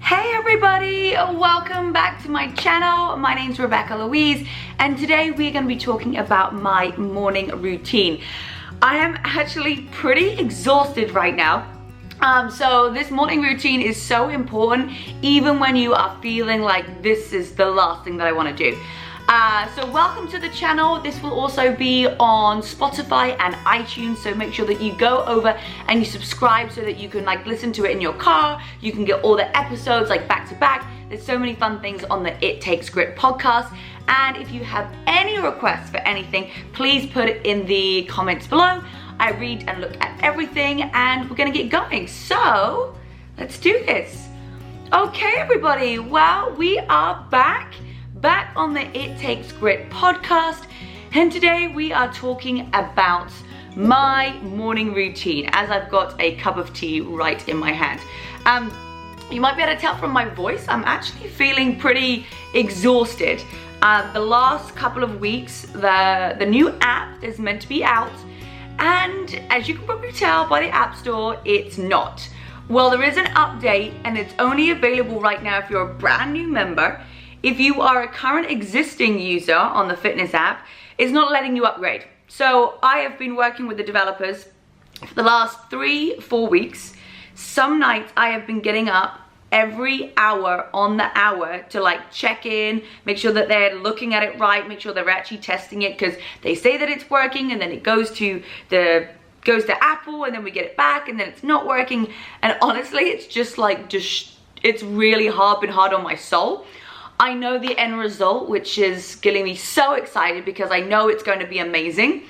Hey everybody, welcome back to my channel. My name's Rebecca-Louise and today we're going to be talking about my morning routine. I am actually pretty exhausted right now. So this morning routine is so important even when you are feeling like this is the last thing that I want to do. So welcome to the channel. This will also be on Spotify and iTunes, so make sure that you go over and you subscribe so that you can listen to it in your car. You can get all the episodes back to back. There's so many fun things on the It Takes Grit podcast. And if you have any requests for anything, please put it in the comments below. I read and look at everything and we're gonna get going. So let's do this. Okay everybody, well we are back on the It Takes Grit podcast, and today we are talking about my morning routine as I've got a cup of tea right in my hand. You might be able to tell from my voice, I'm actually feeling pretty exhausted. The last couple of weeks, the new app is meant to be out, and as you can probably tell by the App Store, it's not. Well, there is an update and it's only available right now if you're a brand new member. If you are a current existing user on the fitness app, it's not letting you upgrade. So I have been working with the developers for the last 3-4 weeks. Some nights I have been getting up every hour on the hour to check in, make sure that they're looking at it right, make sure they're actually testing it, because they say that it's working and then it goes to Apple and then we get it back and then it's not working. And honestly, it's just it's really been hard on my soul. I know the end result, which is getting me so excited because I know it's going to be amazing.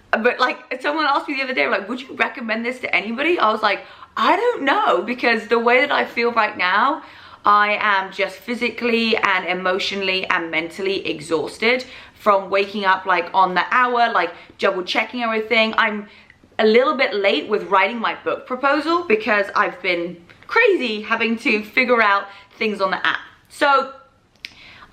But someone asked me the other day, would you recommend this to anybody? I was like, I don't know, because the way that I feel right now, I am just physically and emotionally and mentally exhausted from waking up on the hour, double checking everything. I'm a little bit late with writing my book proposal because I've been crazy having to figure out things on the app. So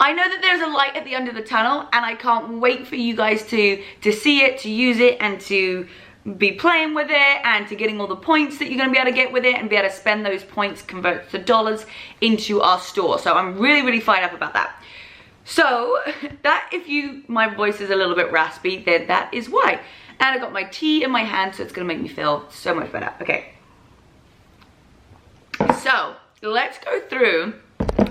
I know that there's a light at the end of the tunnel and I can't wait for you guys to see it, to use it, and to be playing with it and to getting all the points that you're going to be able to get with it and be able to spend those points, convert to dollars into our store. So I'm really fired up about that. So that, if my voice is a little bit raspy, then that is why. And I got my tea in my hand, so it's going to make me feel so much better. Okay. So let's go through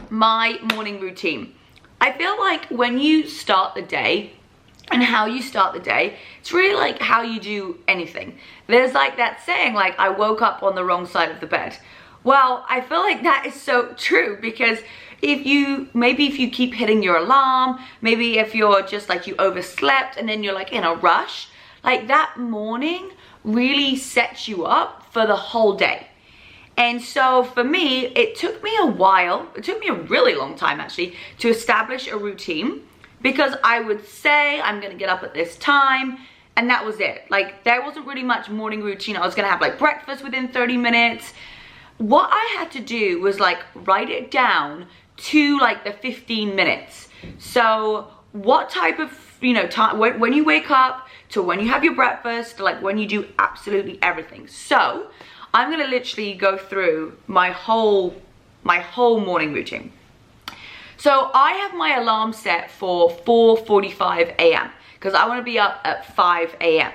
my morning routine. I feel like when you start the day and how you start the day, it's really how you do anything. There's that saying, I woke up on the wrong side of the bed. Well, I feel like that is so true, because if you keep hitting your alarm, maybe if you're just you overslept and then you're in a rush, that morning really sets you up for the whole day. And so for me, it took me a while, it took me a really long time actually, to establish a routine, because I would say I'm gonna get up at this time, and that was it. There wasn't really much morning routine. I was gonna have breakfast within 30 minutes. What I had to do was write it down to the 15 minutes. So what type of, time, when you wake up, to when you have your breakfast, to when you do absolutely everything. So I'm gonna literally go through my whole morning routine. So I have my alarm set for 4:45 a.m. because I want to be up at 5 a.m.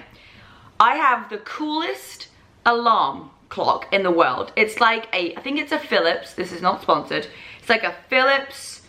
I have the coolest alarm clock in the world. It's I think it's a Philips, this is not sponsored. It's a Philips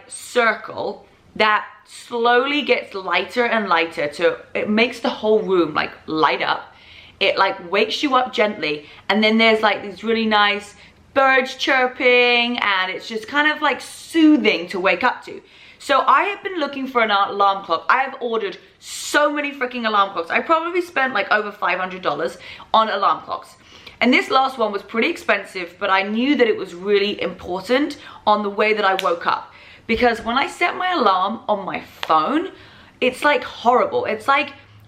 circle that slowly gets lighter and lighter it makes the whole room light up. It wakes you up gently, and then there's these really nice birds chirping, and it's just kind of soothing to wake up to. So I have been looking for an alarm clock. I have ordered so many freaking alarm clocks. I probably spent over $500 on alarm clocks. And this last one was pretty expensive, but I knew that it was really important on the way that I woke up. Because when I set my alarm on my phone, it's horrible. It's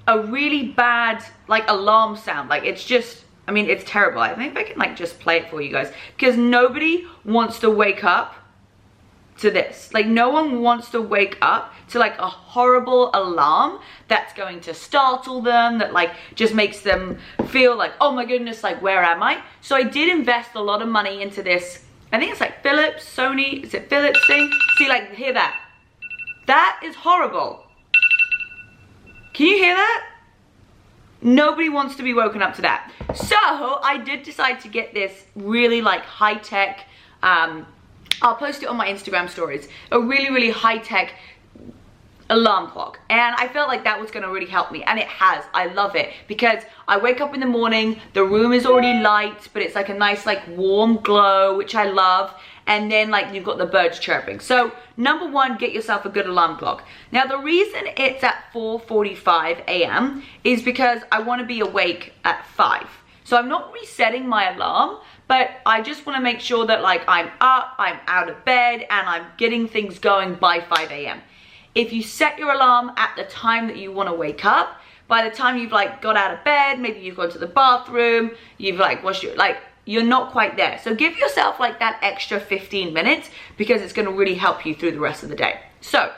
a really bad alarm sound. It's just, I mean, it's terrible. I think I can just play it for you guys, because nobody wants to wake up to this. No one wants to wake up to a horrible alarm that's going to startle them, that just makes them feel oh my goodness, where am I? So I did invest a lot of money into this I think it's like Philips, Sony, is it Philips thing? See, like, hear that? That is horrible. Can you hear that? Nobody wants to be woken up to that. So I did decide to get this really like high-tech, I'll post it on my Instagram stories, a really high-tech alarm clock, and I felt like that was going to really help me, and it has. I love it because I wake up in the morning, the room is already light, but it's like a nice like warm glow, which I love, and then like you've got the birds chirping. So number one, get yourself a good alarm clock. Now the reason it's at 4:45 a.m. is because I want to be awake at 5. So I'm not resetting my alarm, but I just want to make sure that like I'm up, I'm out of bed, and I'm getting things going by 5 a.m. If you set your alarm at the time that you want to wake up, by the time you've like got out of bed, maybe you've gone to the bathroom, you've like washed your, like, you're not quite there. So give yourself like that extra 15 minutes because it's going to really help you through the rest of the day. So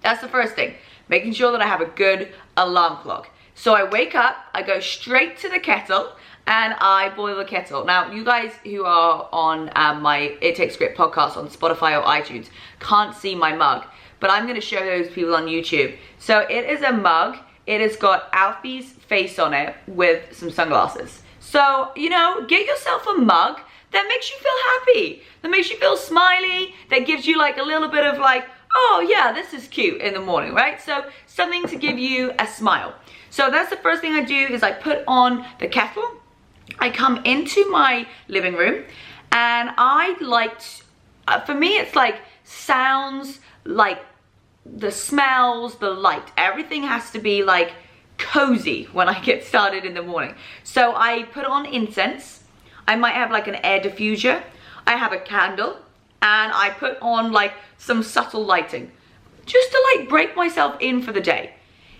that's the first thing, making sure that I have a good alarm clock. So I wake up, I go straight to the kettle, and I boil the kettle. Now, you guys who are on my It Takes Grit podcast on Spotify or iTunes can't see my mug, but I'm gonna show those people on YouTube. So it is a mug. It has got Alfie's face on it with some sunglasses. So, you know, get yourself a mug that makes you feel happy, that makes you feel smiley, that gives you like a little bit of like, oh yeah, this is cute in the morning, right? So something to give you a smile. So that's the first thing I do is I put on the kettle. I come into my living room, and I liked, for me it's like sounds, like the smells, the light, everything has to be like cozy when I get started in the morning. So I put on incense, I might have like an air diffuser, I have a candle, and I put on like some subtle lighting just to like break myself in for the day.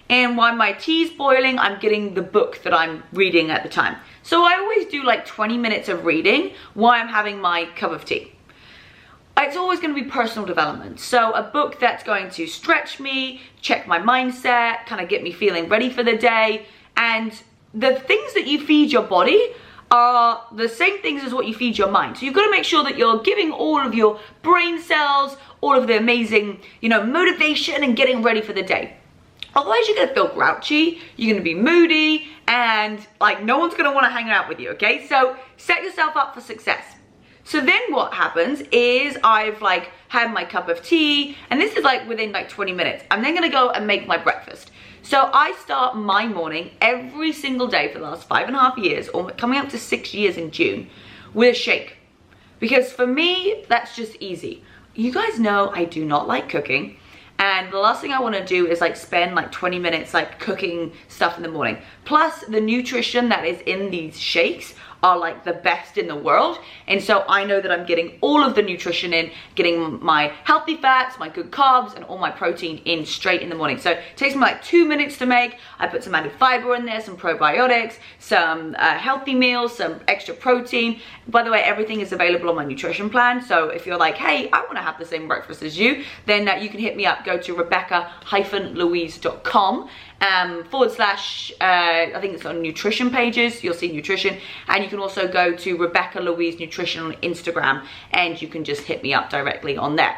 And while my tea's boiling, I'm getting the book that I'm reading at the time. So I always do like 20 minutes of reading while I'm having my cup of tea. It's always going to be personal development. So a book that's going to stretch me, check my mindset, kind of get me feeling ready for the day. And the things that you feed your body are the same things as what you feed your mind. So you've got to make sure that you're giving all of your brain cells, all of the amazing, you know, motivation and getting ready for the day. Otherwise you're going to feel grouchy, you're going to be moody, and like no one's going to want to hang out with you, okay? So set yourself up for success. So then what happens is I've like had my cup of tea, and this is like within like 20 minutes. I'm then gonna go and make my breakfast. So I start my morning every single day for the last 5.5 years, or coming up to 6 years in June, with a shake. Because for me, that's just easy. You guys know I do not like cooking. And the last thing I want to do is like spend like 20 minutes like cooking stuff in the morning. Plus the nutrition that is in these shakes are like the best in the world, and so I know that I'm getting all of the nutrition in, getting my healthy fats, my good carbs, and all my protein in straight in the morning. So it takes me like 2 minutes to make. I put some added fiber in there, some probiotics, some healthy meals, some extra protein. By the way, everything is available on my nutrition plan, so if you're like, hey, I want to have the same breakfast as you, then you can hit me up. Go to Rebecca-Louise.com / I think it's on nutrition pages, you'll see nutrition, and you can also go to Rebecca-Louise Nutrition on Instagram, and you can just hit me up directly on there.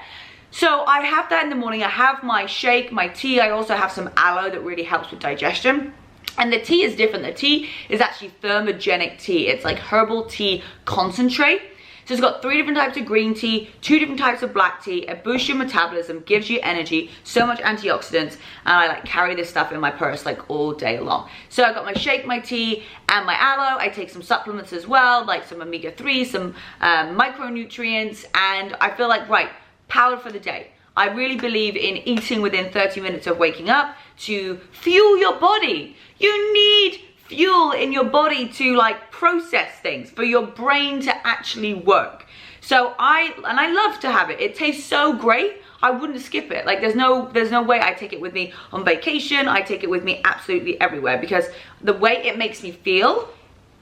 So I have that in the morning. I have my shake, my tea. I also have some aloe that really helps with digestion. And the tea is different. The tea is actually thermogenic tea. It's like herbal tea concentrate. So it's got 3 different types of green tea, 2 different types of black tea. It boosts your metabolism, gives you energy, so much antioxidants, and I like carry this stuff in my purse like all day long. So I got my shake, my tea, and my aloe. I take some supplements as well, like some omega-3, some micronutrients, and I feel like, right, powered for the day. I really believe in eating within 30 minutes of waking up to fuel your body. You need fuel in your body to like process things, for your brain to actually work. So I love to have it. It tastes so great. I wouldn't skip it. Like there's no way I take it with me on vacation. I take it with me absolutely everywhere because the way it makes me feel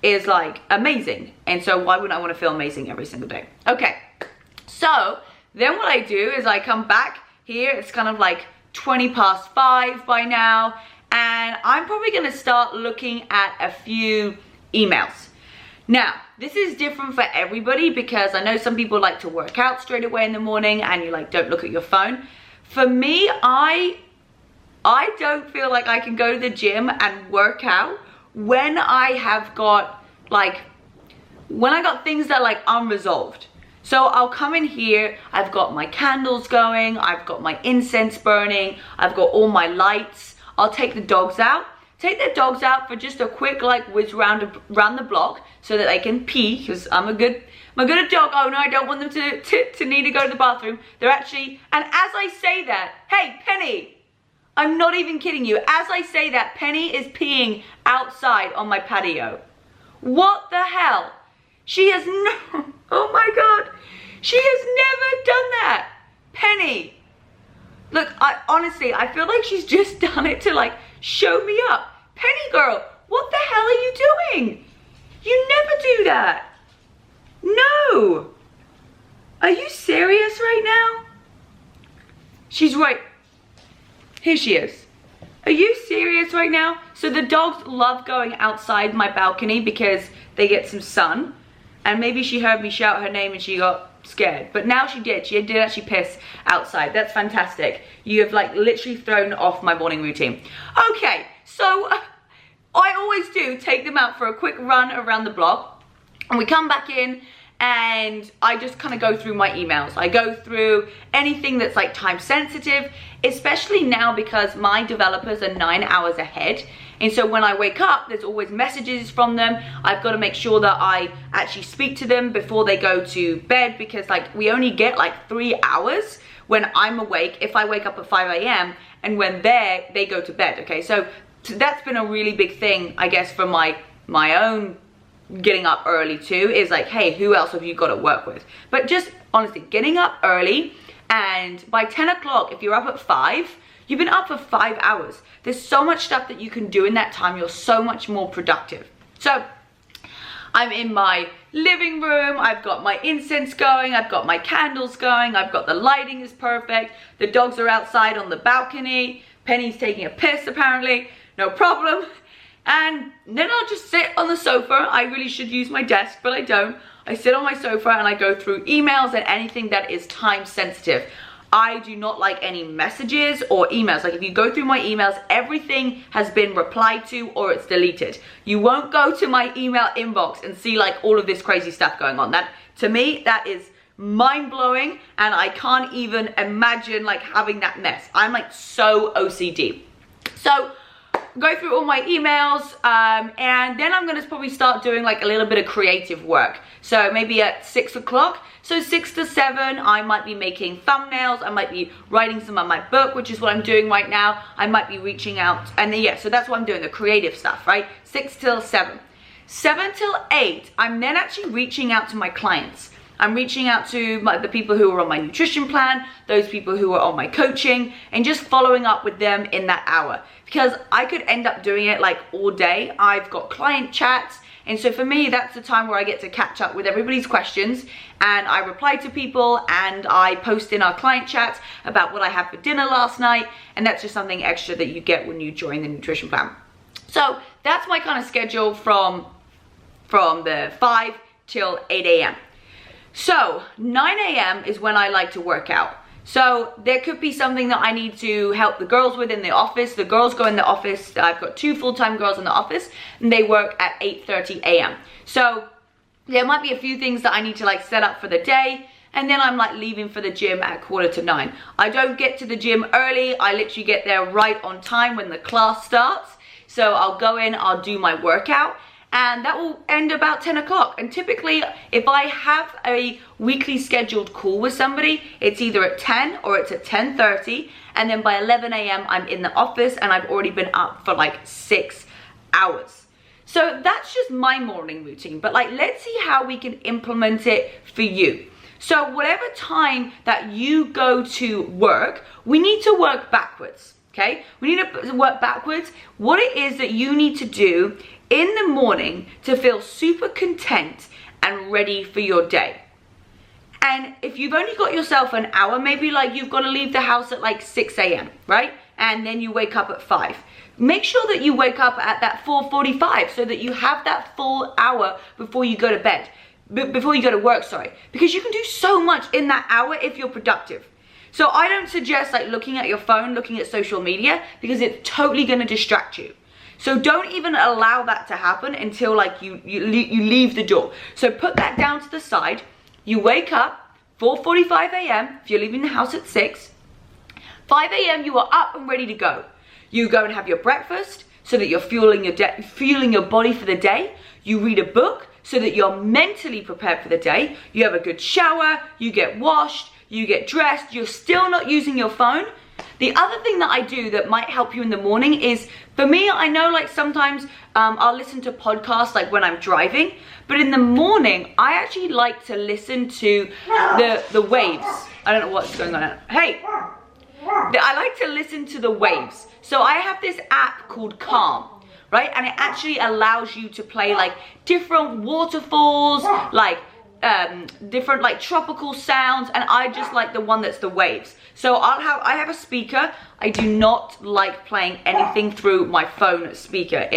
is like amazing. And so why wouldn't I want to feel amazing every single day? Okay. So then what I do is I come back here. It's kind of like 5:20 by now. And I'm probably going to start looking at a few emails. Now, this is different for everybody because I know some people like to work out straight away in the morning and you like don't look at your phone. For me, I don't feel like I can go to the gym and work out when I have got like, when I got things that are like unresolved. So I'll come in here, I've got my candles going, I've got my incense burning, I've got all my lights. I'll take the dogs out. Take the dogs out for just a quick like whiz round the block so that they can pee, because I'm a good dog owner. I don't want them to need to go to the bathroom. They're actually, and as I say that, hey Penny, I'm not even kidding you. As I say that, Penny is peeing outside on my patio. What the hell? She has no, oh my God. She has never done that. Penny. Look, honestly, I feel like she's just done it to like show me up. Penny girl, what the hell are you doing? You never do that. No. Are you serious right now? She's right. Here she is. Are you serious right now? So the dogs love going outside my balcony because they get some sun. And maybe she heard me shout her name and she got scared. But now she did. She did actually piss outside. That's fantastic. You have like literally thrown off my morning routine. Okay, so I always do take them out for a quick run around the block. And we come back in and I just kind of go through my emails. I go through anything that's like time sensitive, especially now because my developers are 9 hours ahead. And so when I wake up, there's always messages from them. I've got to make sure that I actually speak to them before they go to bed, because like we only get like 3 hours when I'm awake if I wake up at 5 a.m. and when they go to bed, okay? So that's been a really big thing, I guess, for my own getting up early too, is like, hey, who else have you got to work with? But just honestly, getting up early, and by 10 o'clock, if you're up at 5, you've been up for 5 hours. There's so much stuff that you can do in that time. You're so much more productive. So I'm in my living room. I've got my incense going. I've got my candles going. I've got the lighting is perfect. The dogs are outside on the balcony. Penny's taking a piss apparently. No problem. And then I'll just sit on the sofa. I really should use my desk, but I don't. I sit on my sofa and I go through emails and anything that is time sensitive. I do not like any messages or emails. Like if you go through my emails, everything has been replied to or it's deleted. You won't go to my email inbox and see like all of this crazy stuff going on. That, to me, that is mind-blowing, and I can't even imagine like having that mess. I'm like so OCD. So go through all my emails, and then I'm gonna probably start doing like a little bit of creative work. So maybe at 6 o'clock, so 6 to 7, I might be making thumbnails, I might be writing some of my book, which is what I'm doing right now. I might be reaching out, and then, yeah, so that's what I'm doing, the creative stuff, right? 6 till 7. 7 till 8, I'm then actually reaching out to my clients. I'm reaching out to the people who are on my nutrition plan, those people who are on my coaching, and just following up with them in that hour. Because I could end up doing it like all day. I've got client chats, and so for me, that's the time where I get to catch up with everybody's questions, and I reply to people, and I post in our client chats about what I had for dinner last night, and that's just something extra that you get when you join the nutrition plan. So that's my kind of schedule from the 5 till 8 a.m. So 9 a.m. is when I like to work out. So there could be something that I need to help the girls with in the office. The girls go in the office. I've got 2 full-time girls in the office, and they work at 8:30 a.m. So there might be a few things that I need to like set up for the day, and then I'm like leaving for the gym at 8:45. I don't get to the gym early. I literally get there right on time when the class starts. So I'll go in, I'll do my workout, and that will end about 10 o'clock. And typically, if I have a weekly scheduled call with somebody, it's either at 10 or it's at 10:30. And then by 11 a.m., I'm in the office and I've already been up for like 6 hours. So that's just my morning routine. But like, let's see how we can implement it for you. So whatever time that you go to work, we need to work backwards, okay? We need to work backwards. What it is that you need to do in the morning to feel super content and ready for your day. And if you've only got yourself an hour, maybe like you've got to leave the house at like 6 a.m., right? and then you wake up at 5. Make sure that you wake up at that 4:45 so that you have that full hour before you go to bed, before you go to work, sorry, because you can do so much in that hour if you're productive. So I don't suggest like looking at your phone, looking at social media, because it's totally going to distract you. So don't even allow that to happen until like you leave the door. So put that down to the side. You wake up 4:45 a.m. if you're leaving the house at 6. 5 a.m. you are up and ready to go. You go and have your breakfast so that you're fueling your body for the day. You read a book so that you're mentally prepared for the day. You have a good shower, you get washed, you get dressed, you're still not using your phone. The other thing that I do that might help you in the morning is, for me, I know like sometimes I'll listen to podcasts like when I'm driving, but in the morning, I actually like to listen to the waves. I don't know what's going on. Hey, I like to listen to the waves. So I have this app called Calm, right? And it actually allows you to play like different waterfalls, like different like tropical sounds, and I just like the one that's the waves. So I have a speaker. I do not like playing anything through my phone speaker.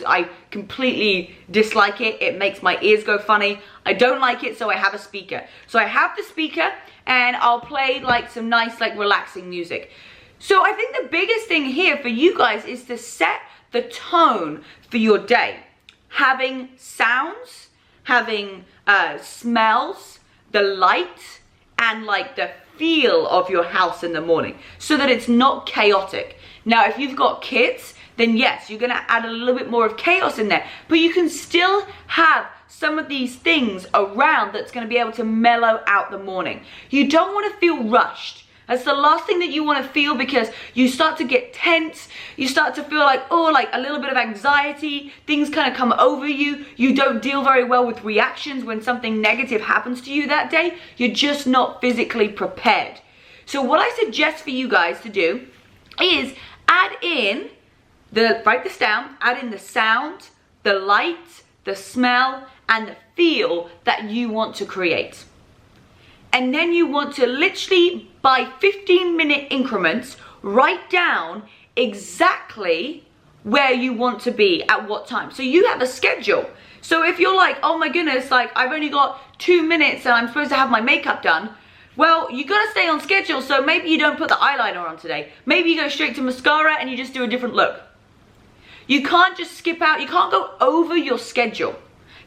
I completely dislike it. It makes my ears go funny. I don't like it, so I have a speaker. So I have the speaker and I'll play like some nice like relaxing music. So I think the biggest thing here for you guys is to set the tone for your day. Having sounds, having smells, the light, and like the feel of your house in the morning so that it's not chaotic. Now, if you've got kids, then yes, you're gonna add a little bit more of chaos in there, but you can still have some of these things around that's gonna be able to mellow out the morning. You don't wanna feel rushed. That's the last thing that you want to feel, because you start to get tense. You start to feel like, oh, like a little bit of anxiety. Things kind of come over you. You don't deal very well with reactions when something negative happens to you that day. You're just not physically prepared. So what I suggest for you guys to do is write this down, add in the sound, the light, the smell, and the feel that you want to create. And then you want to literally, by 15-minute increments, write down exactly where you want to be at what time. So you have a schedule. So if you're like, oh my goodness, like I've only got 2 minutes and I'm supposed to have my makeup done, well, you gotta stay on schedule. So maybe you don't put the eyeliner on today. Maybe you go straight to mascara and you just do a different look. You can't just skip out. You can't go over your schedule.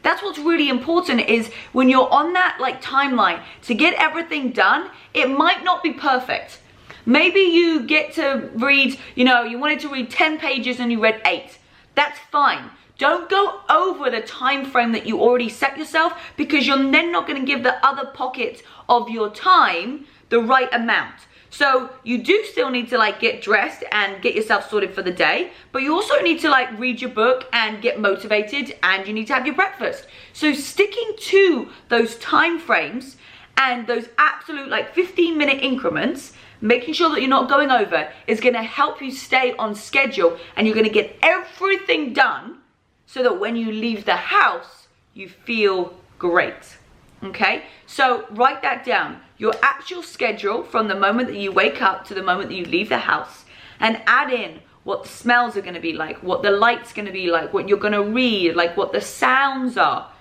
That's what's really important, is when you're on that like timeline to get everything done, it might not be perfect. Maybe you get to read, you wanted to read 10 pages and you read 8. That's fine. Don't go over the time frame that you already set yourself, because you're then not going to give the other pockets of your time the right amount. So you do still need to like get dressed and get yourself sorted for the day, but you also need to like read your book and get motivated, and you need to have your breakfast. So sticking to those time frames and those absolute like 15-minute increments, making sure that you're not going over, is going to help you stay on schedule, and you're going to get everything done so that when you leave the house, you feel great. Okay, so write that down, your actual schedule from the moment that you wake up to the moment that you leave the house, and add in what the smells are going to be like, what the light's going to be like, what you're going to read, like what the sounds are,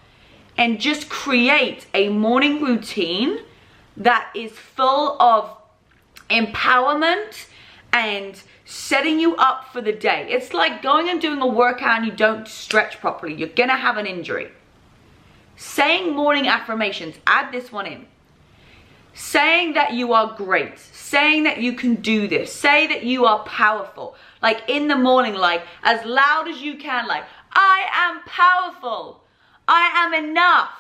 and just create a morning routine that is full of empowerment and setting you up for the day. It's like going and doing a workout and you don't stretch properly. You're going to have an injury. Saying morning affirmations, add this one in. Saying that you are great, saying that you can do this, say that you are powerful. Like in the morning, like as loud as you can, like, I am powerful, I am enough,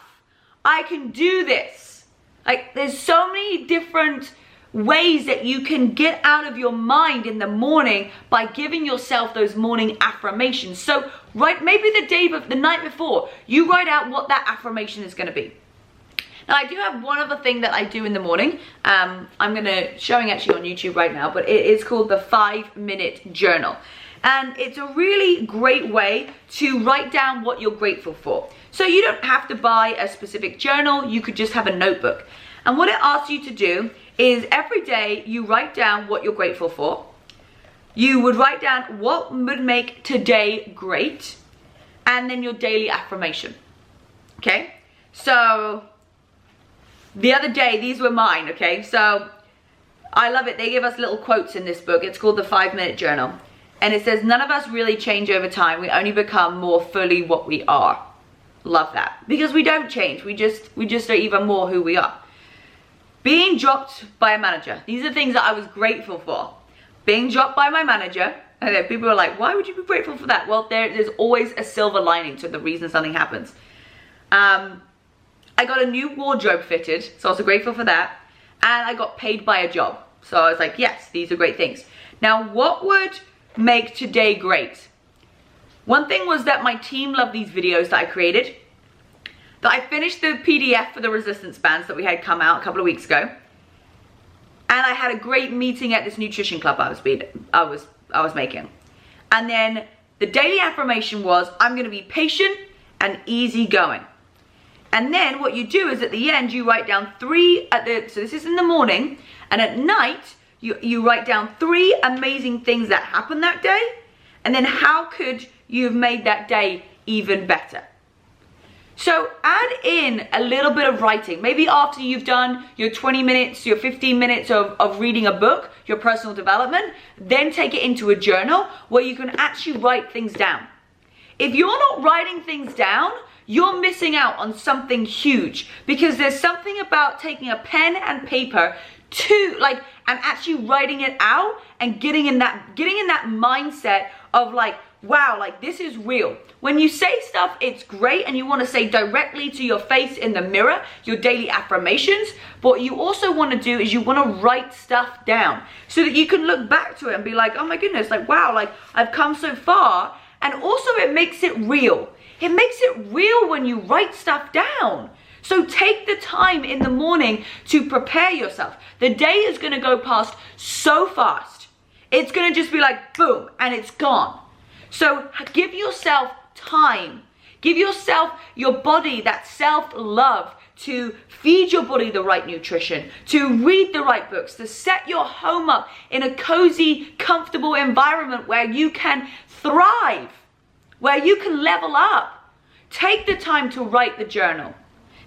I can do this. Like there's so many different ways that you can get out of your mind in the morning by giving yourself those morning affirmations. So maybe the night before, you write out what that affirmation is going to be. Now I do have one other thing that I do in the morning. I'm showing actually on YouTube right now, but it is called the 5-minute journal. And it's a really great way to write down what you're grateful for. So you don't have to buy a specific journal, you could just have a notebook. And what it asks you to do is every day you write down what you're grateful for. you would write down what would make today great, and then your daily affirmation. Okay, so the other day, these were mine. Okay, so I love it. They give us little quotes in this book. It's called the 5-Minute Journal, and it says, none of us really change over time. We only become more fully what we are. Love that, because we don't change. We just are even more who we are. Being dropped by a manager. These are things that I was grateful for. Being dropped by my manager. And then people are like, why would you be grateful for that? Well, there's always a silver lining to the reason something happens. I got a new wardrobe fitted, so I was grateful for that. And I got paid by a job. So I was like, yes, these are great things. Now, what would make today great? One thing was that my team loved these videos that I created. That I finished the PDF for the resistance bands that we had come out a couple of weeks ago. And I had a great meeting at this nutrition club I was making. And then the daily affirmation was, I'm going to be patient and easygoing. And then what you do is at the end, you write down so this is in the morning, and at night, you write down 3 amazing things that happened that day, and then how could you have made that day even better. So add in a little bit of writing. Maybe after you've done your 20 minutes, your 15 minutes of reading a book, your personal development, then take it into a journal where you can actually write things down. If you're not writing things down, you're missing out on something huge, because there's something about taking a pen and paper and actually writing it out and getting in that mindset of like, wow, like this is real. When you say stuff, it's great, and you want to say directly to your face in the mirror, your daily affirmations. But what you also want to do is you want to write stuff down so that you can look back to it and be like, oh my goodness, like, wow, like I've come so far. And also it makes it real. It makes it real when you write stuff down. So take the time in the morning to prepare yourself. The day is going to go past so fast. It's going to just be like, boom, and it's gone. So give yourself time. Give yourself, your body, that self-love to feed your body the right nutrition, to read the right books, to set your home up in a cozy, comfortable environment where you can thrive, where you can level up. Take the time to write the journal.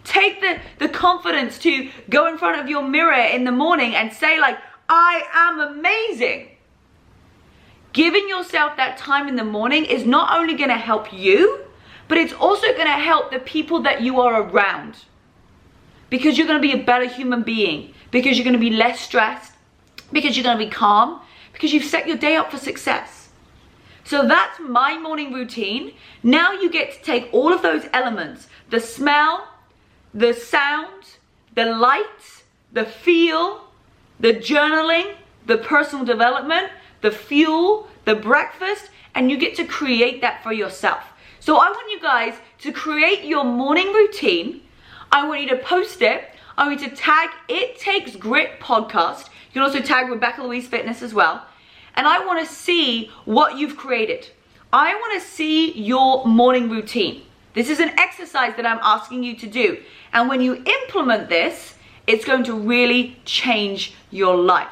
Take the confidence to go in front of your mirror in the morning and say like, I am amazing. Giving yourself that time in the morning is not only going to help you, but it's also going to help the people that you are around. Because you're going to be a better human being. Because you're going to be less stressed. Because you're going to be calm. Because you've set your day up for success. So that's my morning routine. Now you get to take all of those elements. The smell, the sound, the light, the feel, the journaling, the personal development, the fuel, the breakfast, and you get to create that for yourself. So I want you guys to create your morning routine. I want you to post it. I want you to tag It Takes Grit podcast. You can also tag Rebecca-Louise Fitness as well. And I want to see what you've created. I want to see your morning routine. This is an exercise that I'm asking you to do. And when you implement this, it's going to really change your life.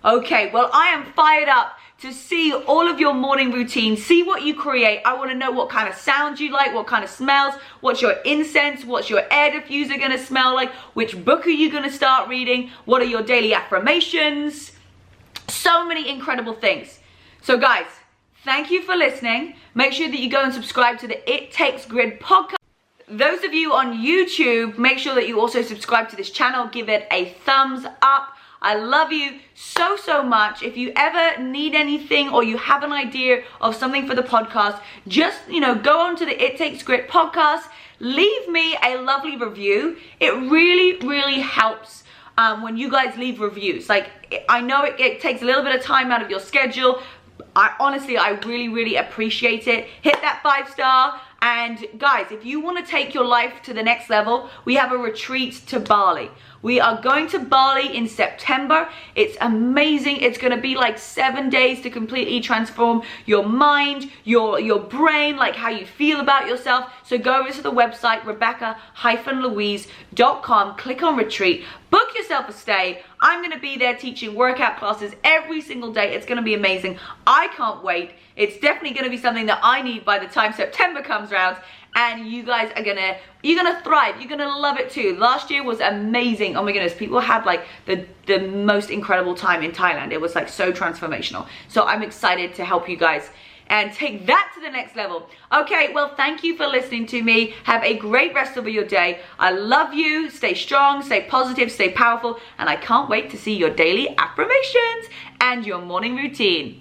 Okay, well, I am fired up to see all of your morning routines, see what you create. I want to know what kind of sounds you like, what kind of smells, what's your incense, what's your air diffuser going to smell like, which book are you going to start reading, what are your daily affirmations, so many incredible things. So guys, thank you for listening. Make sure that you go and subscribe to the It Takes Grit podcast. Those of you on YouTube, make sure that you also subscribe to this channel, give it a thumbs up. I love you so, so much. If you ever need anything or you have an idea of something for the podcast, just, go on to the It Takes Grit podcast. Leave me a lovely review. It really, really helps when you guys leave reviews. Like, I know it takes a little bit of time out of your schedule. Honestly, I really, really appreciate it. Hit that 5-star. And guys, if you want to take your life to the next level, we have a retreat to Bali. We are going to Bali in September. It's amazing. It's going to be like 7 days to completely transform your mind, your brain, like how you feel about yourself. So go over to the website, Rebecca-Louise.com, click on retreat, book yourself a stay. I'm going to be there teaching workout classes every single day. It's going to be amazing. I can't wait. It's definitely going to be something that I need by the time September comes around. And you guys are you're gonna thrive. You're gonna love it too. Last year was amazing. Oh my goodness, people had like the most incredible time in Thailand. It was like so transformational. So I'm excited to help you guys and take that to the next level. Okay, well, thank you for listening to me. Have a great rest of your day. I love you. Stay strong, stay positive, stay powerful, and I can't wait to see your daily affirmations and your morning routine.